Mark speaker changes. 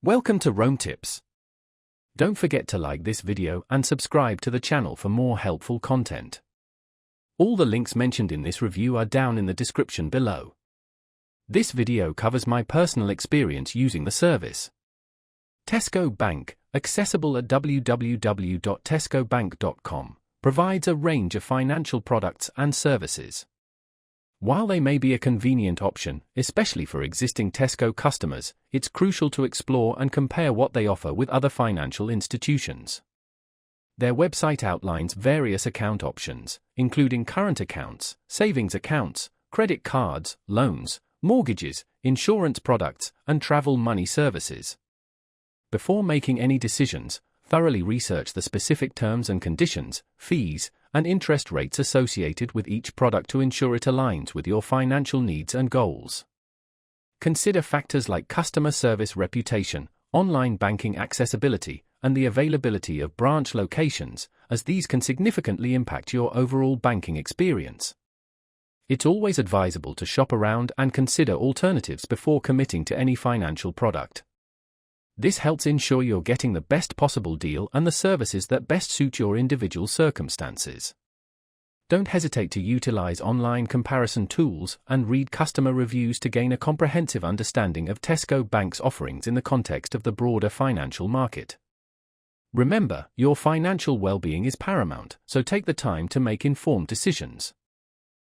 Speaker 1: Welcome to Rome Tips. Don't forget to like this video and subscribe to the channel for more helpful content. All the links mentioned in this review are down in the description below. This video covers my personal experience using the service. Tesco Bank, accessible at www.tescobank.com, provides a range of financial products and services. While they may be a convenient option, especially for existing Tesco customers, it's crucial to explore and compare what they offer with other financial institutions. Their website outlines various account options, including current accounts, savings accounts, credit cards, loans, mortgages, insurance products, and travel money services. Before making any decisions, thoroughly research the specific terms and conditions, fees, and interest rates associated with each product to ensure it aligns with your financial needs and goals. Consider factors like customer service reputation, online banking accessibility, and the availability of branch locations, as these can significantly impact your overall banking experience. It's always advisable to shop around and consider alternatives before committing to any financial product. This helps ensure you're getting the best possible deal and the services that best suit your individual circumstances. Don't hesitate to utilize online comparison tools and read customer reviews to gain a comprehensive understanding of Tesco Bank's offerings in the context of the broader financial market. Remember, your financial well-being is paramount, so take the time to make informed decisions.